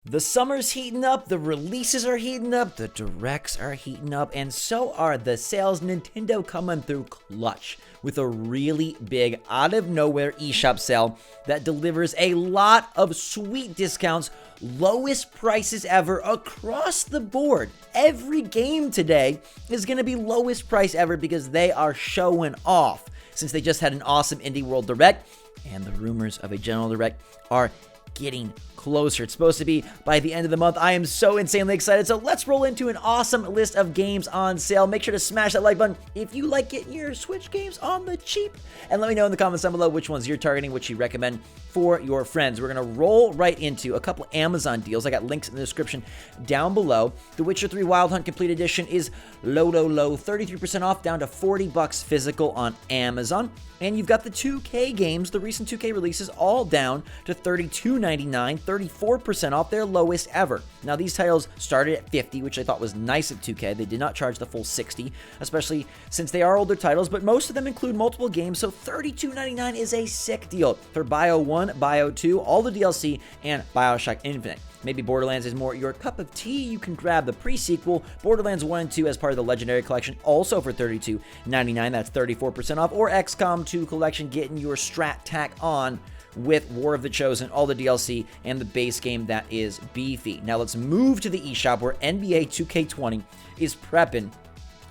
The summer's heating up, the releases are heating up, the directs are heating up, and so are the sales. Nintendo coming through clutch with a really big out-of-nowhere eShop sale that delivers a lot of sweet discounts, lowest prices ever across the board. Every game today is going to be lowest price ever because they are showing off. Since they just had an awesome Indie World Direct, and the rumors of a General Direct are getting closer. It's supposed to be by the end of the month. I am so insanely excited. So let's roll into an awesome list of games on sale. Make sure to smash that like button if you like getting your Switch games on the cheap. And let me know in the comments down below which ones you're targeting, which you recommend for your friends. We're going to roll right into a couple Amazon deals. I got links in the description down below. The Witcher 3 Wild Hunt Complete Edition is low, 33% off, down to $40 physical on Amazon. And you've got the 2K games, the recent 2K releases, all down to $32.99, 34% off, their lowest ever. Now, these titles started at $50, which I thought was nice at 2K. They did not charge the full $60, especially since they are older titles, but most of them include multiple games, so $32.99 is a sick deal for Bio 1, Bio 2, all the DLC, and Bioshock Infinite. Maybe Borderlands is more your cup of tea. You can grab the pre-sequel, Borderlands 1 and 2 as part of the Legendary Collection, also for $32.99. That's 34% off. Or XCOM 2 Collection, getting your strat tack on with War of the Chosen, all the DLC, and the base game that is beefy. Now let's move to the eShop where NBA 2K20 is prepping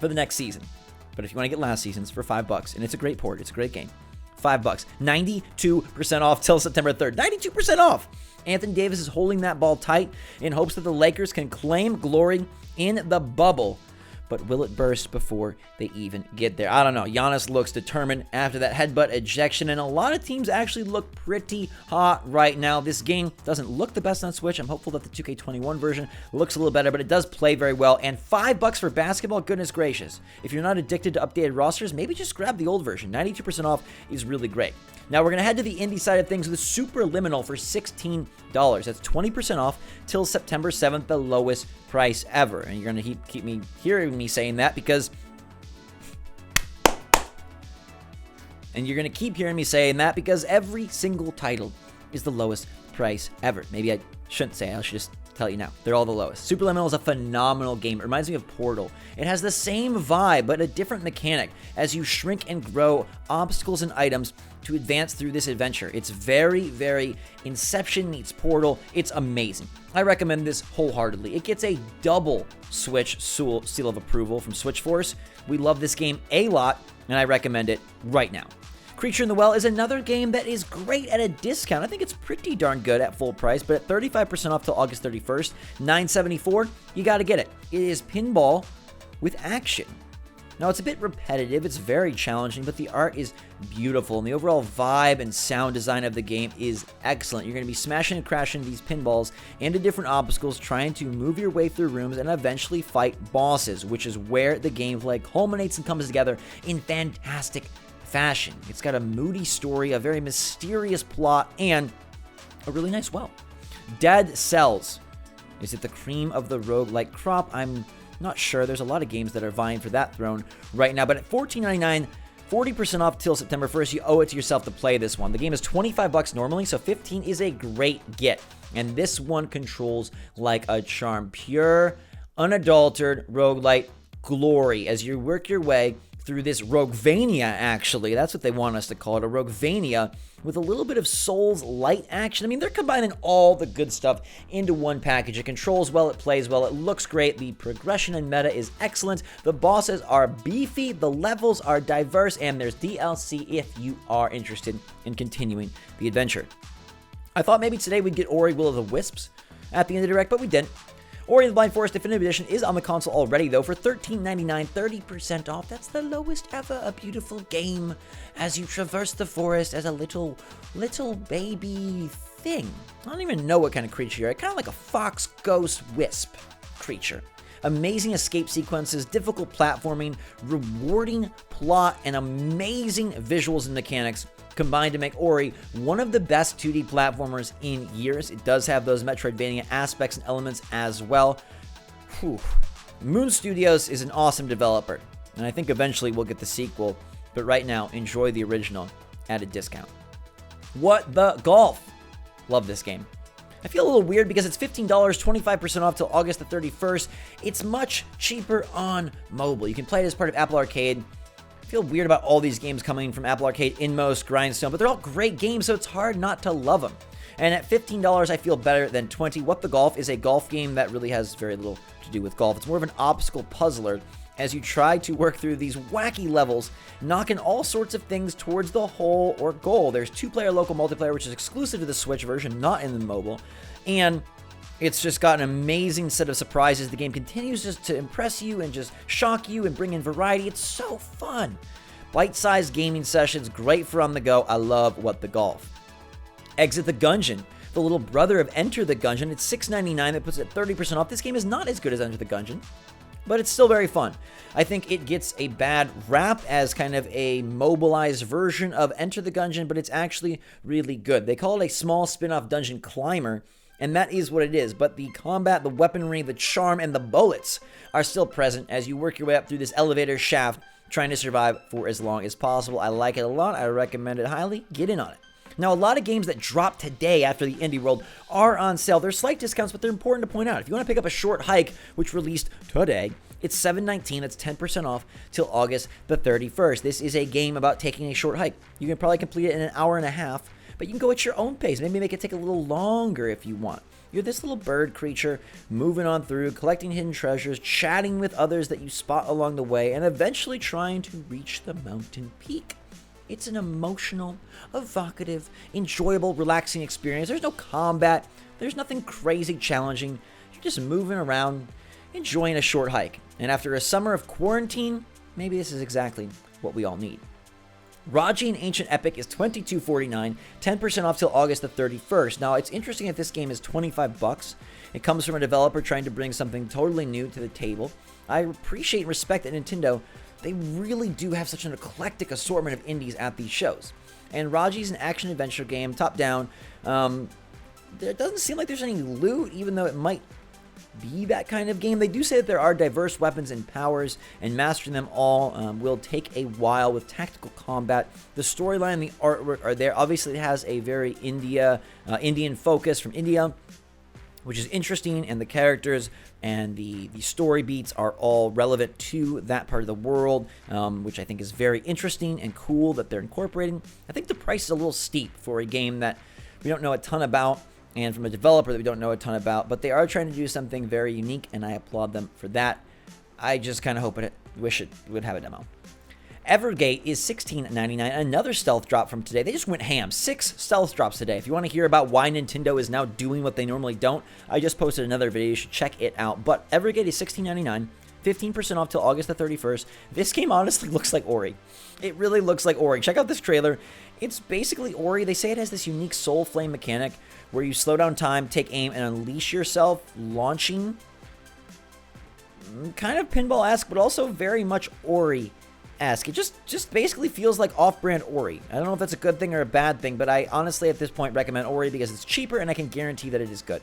for the next season. But if you want to get last season's for $5, and it's a great port, it's a great game, $5, 92% off till September 3rd. 92% off! Anthony Davis is holding that ball tight in hopes that the Lakers can claim glory in the bubble. But will it burst before they even get there? I don't know. Giannis looks determined after that headbutt ejection, and a lot of teams actually look pretty hot right now. This game doesn't look the best on Switch. I'm hopeful that the 2K21 version looks a little better, but it does play very well. And $5 for basketball, goodness gracious. If you're not addicted to updated rosters, maybe just grab the old version. 92% off is really great. Now we're going to head to the indie side of things with SUPERLIMINAL for $16. That's 20% off till September 7th, the lowest price ever. And you're going to keep me hearing me saying that because... And you're going to keep hearing me saying that because every single title is the lowest price ever. Maybe I shouldn't say it. I should just tell you now. They're all the lowest. SUPERLIMINAL is a phenomenal game. It reminds me of Portal. It has the same vibe, but a different mechanic as you shrink and grow obstacles and items to advance through this adventure. It's very, very Inception meets Portal. It's amazing. I recommend this wholeheartedly. It gets a double Switch seal of approval from SwitchForce. We love this game a lot, and I recommend it right now. Creature in the Well is another game that is great at a discount. I think it's pretty darn good at full price, but at 35% off till August 31st, $9.74, you got to get it. It is pinball with action. Now, it's a bit repetitive, it's very challenging, but the art is beautiful, and the overall vibe and sound design of the game is excellent. You're going to be smashing and crashing these pinballs into different obstacles, trying to move your way through rooms and eventually fight bosses, which is where the gameplay culminates and comes together in fantastic fashion. It's got a moody story, a very mysterious plot, and a really nice well. Dead Cells. Is it the cream of the roguelike crop? I'm not sure. There's a lot of games that are vying for that throne right now, but at $14.99, 40% off till September 1st, you owe it to yourself to play this one. The game is $25 normally, so $15 is a great get. And this one controls like a charm. Pure, unadulterated roguelite glory as you work your way through this Roguevania, actually. That's what they want us to call it, a Roguevania with a little bit of Souls-light action. I mean, they're combining all the good stuff into one package. It controls well, it plays well, it looks great, the progression and meta is excellent, the bosses are beefy, the levels are diverse, and there's DLC if you are interested in continuing the adventure. I thought maybe today we'd get Ori Will of the Wisps at the end of the direct, but we didn't. Ori and the Blind Forest Definitive Edition is on the console already, though, for $13.99, 30% off. That's the lowest ever. A beautiful game as you traverse the forest as a little baby thing. I don't even know what kind of creature you're. Kind of like a fox ghost wisp creature. Amazing escape sequences, difficult platforming, rewarding plot, and amazing visuals and mechanics combined to make Ori one of the best 2D platformers in years. It does have those Metroidvania aspects and elements as well. Whew. Moon Studios is an awesome developer, and I think eventually we'll get the sequel, but right now, enjoy the original at a discount. What the Golf? Love this game. I feel a little weird because it's $15, 25% off till August the 31st. It's much cheaper on mobile. You can play it as part of Apple Arcade. I feel weird about all these games coming from Apple Arcade, Inmost, Grindstone, but they're all great games, so it's hard not to love them. And at $15, I feel better than $20. What the Golf is a golf game that really has very little to do with golf. It's more of an obstacle puzzler as you try to work through these wacky levels, knocking all sorts of things towards the hole or goal. There's 2-player local multiplayer, which is exclusive to the Switch version, not in the mobile. And it's just got an amazing set of surprises. The game continues just to impress you and just shock you and bring in variety. It's so fun. Bite-sized gaming sessions, great for on the go. I love What the Golf. Exit the Gungeon, the little brother of Enter the Gungeon. It's $6.99. That puts it at 30% off. This game is not as good as Enter the Gungeon, but it's still very fun. I think it gets a bad rap as kind of a mobilized version of Enter the Gungeon, but it's actually really good. They call it a small spin-off dungeon climber, and that is what it is. But the combat, the weaponry, the charm, and the bullets are still present as you work your way up through this elevator shaft, trying to survive for as long as possible. I like it a lot. I recommend it highly. Get in on it. Now, a lot of games that drop today after the Indie World are on sale. They're slight discounts, but they're important to point out. If you want to pick up a Short Hike, which released today, it's $7.19. That's 10% off till August the 31st. This is a game about taking a short hike. You can probably complete it in an hour and a half, but you can go at your own pace. Maybe make it take a little longer if you want. You're this little bird creature moving on through, collecting hidden treasures, chatting with others that you spot along the way, and eventually trying to reach the mountain peak. It's an emotional, evocative, enjoyable, relaxing experience. There's no combat. There's nothing crazy challenging. You're just moving around, enjoying a short hike. And after a summer of quarantine, maybe this is exactly what we all need. RAJI and Ancient Epic is $22.49, 10% off till August the 31st. Now, it's interesting that this game is $25. It comes from a developer trying to bring something totally new to the table. I appreciate and respect that Nintendo, they really do have such an eclectic assortment of indies at these shows. And RAJI is an action-adventure game, top-down. There doesn't seem like there's any loot, even though it might be that kind of game. They do say that there are diverse weapons and powers, and mastering them all will take a while with tactical combat. The storyline and the artwork are there. Obviously, it has a very Indian focus from India, which is interesting, and the characters and the story beats are all relevant to that part of the world, which I think is very interesting and cool that they're incorporating. I think the price is a little steep for a game that we don't know a ton about, and from a developer that we don't know a ton about, but they are trying to do something very unique, and I applaud them for that. I just kind of wish it would have a demo. EVERGATE is $16.99, another stealth drop from today. They just went ham. 6 stealth drops today. If you want to hear about why Nintendo is now doing what they normally don't, I just posted another video. You should check it out. But EVERGATE is $16.99, 15% off till August the 31st. This game honestly looks like Ori. It really looks like Ori. Check out this trailer. It's basically Ori. They say it has this unique soul flame mechanic where you slow down time, take aim, and unleash yourself, launching. Kind of pinball-esque, but also very much Ori-esque. It just basically feels like off-brand Ori. I don't know if that's a good thing or a bad thing, but I honestly at this point recommend Ori because it's cheaper and I can guarantee that it is good.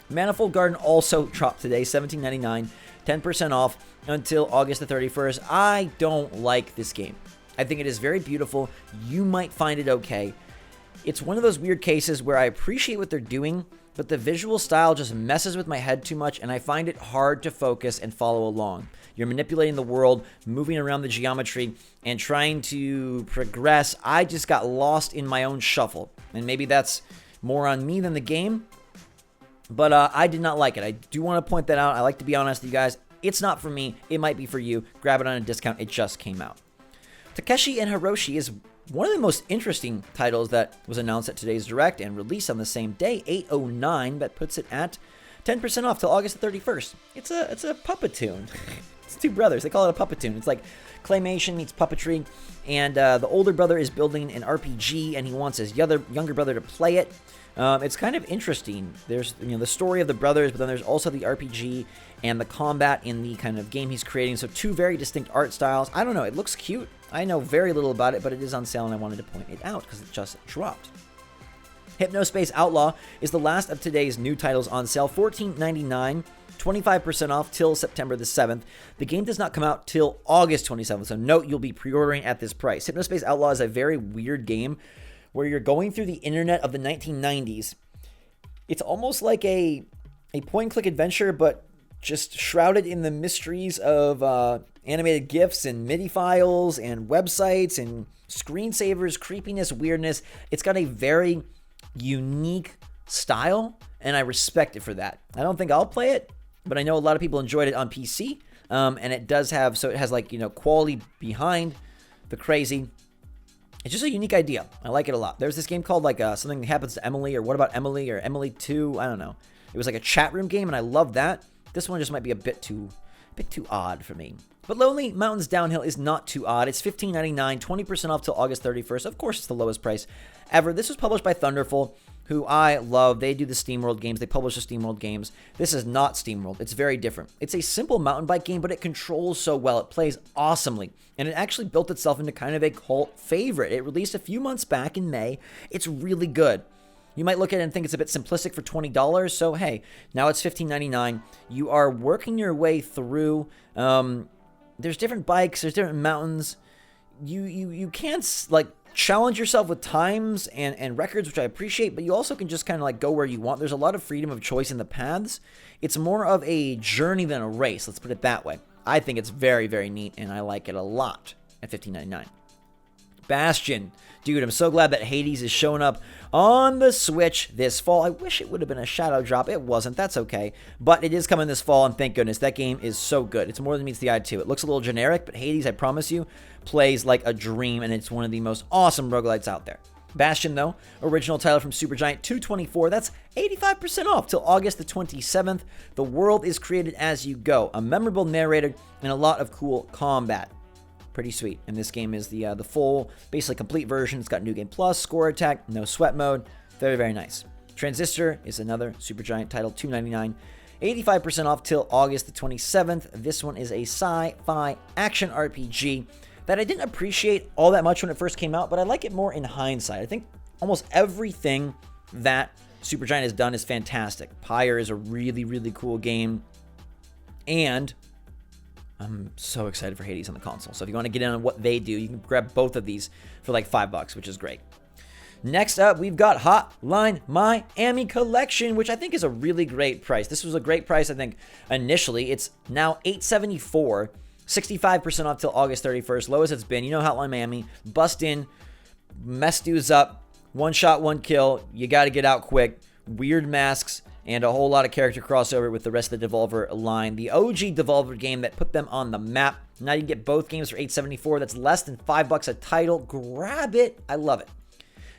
Manifold Garden also dropped today, $17.99, 10% off until August the 31st. I don't like this game. I think it is very beautiful. You might find it okay. It's one of those weird cases where I appreciate what they're doing, but the visual style just messes with my head too much, and I find it hard to focus and follow along. You're manipulating the world, moving around the geometry, and trying to progress. I just got lost in my own shuffle, and maybe that's more on me than the game, but I did not like it. I do want to point that out. I like to be honest with you guys. It's not for me. It might be for you. Grab it on a discount. It just came out. TAKESHI and HIROSHI is one of the most interesting titles that was announced at today's Direct and released on the same day, 8/09. That puts it at 10% off till August the 31st. It's a puppetoon. It's two brothers. They call it a puppetoon. It's like claymation meets puppetry, and the older brother is building an RPG, and he wants his younger brother to play it. It's kind of interesting. There's the story of the brothers, but then there's also the RPG and the combat in the kind of game he's creating. So two very distinct art styles. I don't know. It looks cute. I know very little about it, but it is on sale, and I wanted to point it out because it just dropped. HYNOSPACE Outlaw is the last of today's new titles on sale, $14.99, 25% off till September the 7th. The game does not come out till August 27th, so note you'll be pre-ordering at this price. HYNOSPACE Outlaw is a very weird game where you're going through the internet of the 1990s, It's almost like a point-and-click adventure, but just shrouded in the mysteries of animated GIFs and MIDI files and websites and screensavers, creepiness, weirdness. It's got a very unique style, and I respect it for that. I don't think I'll play it, but I know a lot of people enjoyed it on PC, and it does have, so it has like, quality behind the crazy. It's just a unique idea. I like it a lot. There's this game called like Something Happens to Emily, or What About Emily, or Emily 2, I don't know. It was like a chat room game, and I love that. This one just might be a bit too odd for me. But Lonely Mountains Downhill is not too odd. It's $15.99, 20% off till August 31st. Of course, it's the lowest price ever. This was published by Thunderful, who I love. They do the SteamWorld games. They publish the SteamWorld games. This is not SteamWorld. It's very different. It's a simple mountain bike game, but it controls so well. It plays awesomely. And it actually built itself into kind of a cult favorite. It released a few months back in May. It's really good. You might look at it and think it's a bit simplistic for $20. So, hey, now it's $15.99. You are working your way through. There's different bikes. There's different mountains. You can't, like, challenge yourself with times and records, which I appreciate, but you also can just kind of, like, go where you want. There's a lot of freedom of choice in the paths. It's more of a journey than a race. Let's put it that way. I think it's very, very neat, and I like it a lot at $15.99. Bastion. Dude, I'm so glad that Hades is showing up on the Switch this fall. I wish it would have been a shadow drop. It wasn't. That's okay. But it is coming this fall, and thank goodness. That game is so good. It's more than meets the eye, too. It looks a little generic, but Hades, I promise you, plays like a dream, and it's one of the most awesome roguelites out there. Bastion, though, original title from Supergiant, $224. That's 85% off till August the 27th. The world is created as you go. A memorable narrator and a lot of cool combat. Pretty sweet. And this game is the full, basically complete version. It's got New Game Plus, Score Attack, no sweat mode. Very, very nice. Transistor is another Supergiant title, $299. 85% off till August the 27th. This one is a sci-fi action RPG that I didn't appreciate all that much when it first came out, but I like it more in hindsight. I think almost everything that Supergiant has done is fantastic. Pyre is a really, really cool game, and I'm so excited for Hades on the console. So if you want to get in on what they do, you can grab both of these for like $5, which is great. Next up, we've got HOTLINE Miami Collection, which I think is a really great price. This was a great price, I think, initially. It's now $874. 65% off till August 31st. Lowest it's been. You know HOTLINE Miami. Bust in, mess dudes up, one shot, one kill. You got to get out quick. Weird masks and a whole lot of character crossover with the rest of the Devolver line. The OG Devolver game that put them on the map. Now you can get both games for $874. That's less than $5 a title. Grab it. I love it.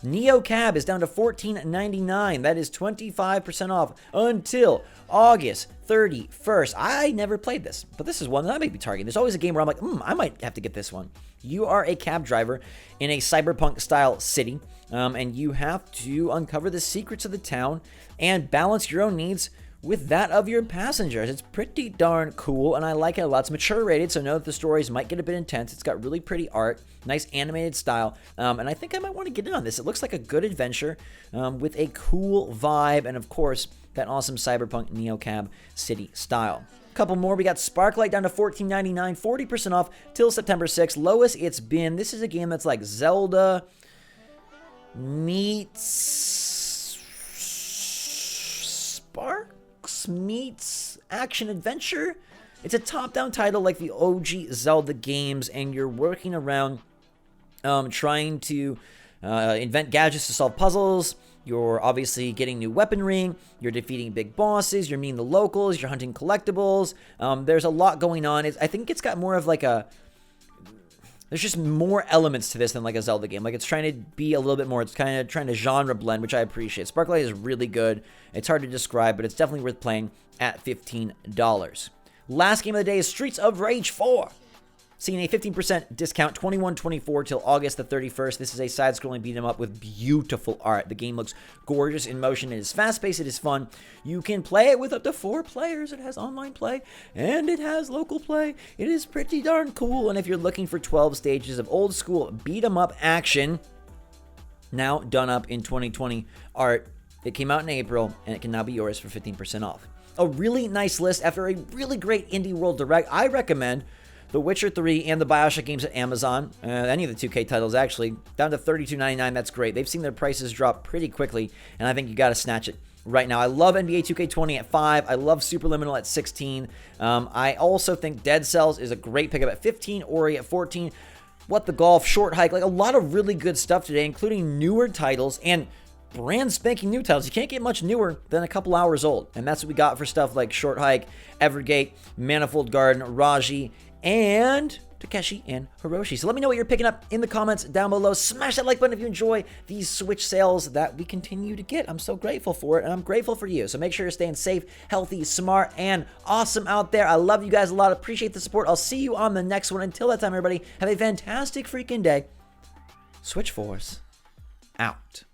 Neo Cab is down to $14.99. That is 25% off until August 31st. I never played this, but this is one that I may be targeting. There's always a game where I'm like, I might have to get this one. You are a cab driver in a cyberpunk-style city, and you have to uncover the secrets of the town and balance your own needs with that of your passengers. It's pretty darn cool, and I like it a lot. It's mature rated, so know that the stories might get a bit intense. It's got really pretty art, nice animated style, and I think I might want to get in on this. It looks like a good adventure with a cool vibe, and of course, that awesome cyberpunk neocab city style. Couple more. We got SPARKLITE down to $14.99, 40% off till September 6th. Lowest it's been. This is a game that's like Zelda meets Sparks meets action adventure. It's a top-down title like the OG Zelda games, and you're working around trying to invent gadgets to solve puzzles. You're obviously getting new weaponry, you're defeating big bosses, you're meeting the locals, you're hunting collectibles. There's a lot going on. I think it's got more of like there's just more elements to this than like a Zelda game. Like it's trying to be a little bit more, it's kind of trying to genre blend, which I appreciate. SPARKLITE is really good. It's hard to describe, but it's definitely worth playing at $15. Last game of the day is Streets of Rage 4. Seeing a 15% discount, $21.24 till August the 31st. This is a side-scrolling beat 'em up with beautiful art. The game looks gorgeous in motion. It is fast-paced. It is fun. You can play it with up to 4 players. It has online play, and it has local play. It is pretty darn cool. And if you're looking for 12 stages of old-school beat 'em up action, now done up in 2020 art, it came out in April, and it can now be yours for 15% off. A really nice list after a really great Indie World Direct. I recommend The Witcher 3 and the Bioshock games at Amazon, any of the 2K titles actually, down to $32.99. That's great. They've seen their prices drop pretty quickly, and I think you got to snatch it right now. I love NBA 2K20 at 5. I love Superliminal at 16. I also think Dead Cells is a great pickup at 15. Ori at 14. What the Golf, Short Hike, like a lot of really good stuff today, including newer titles and brand spanking new titles. You can't get much newer than a couple hours old. And that's what we got for stuff like Short Hike, Evergate, Manifold Garden, Raji, and Takeshi and Hiroshi. So let me know what you're picking up in the comments down below. Smash that like button if you enjoy these Switch sales that we continue to get. I'm so grateful for it, and I'm grateful for you. So make sure you're staying safe, healthy, smart, and awesome out there. I love you guys a lot. Appreciate the support. I'll see you on the next one. Until that time, everybody, have a fantastic freaking day. SwitchForce out.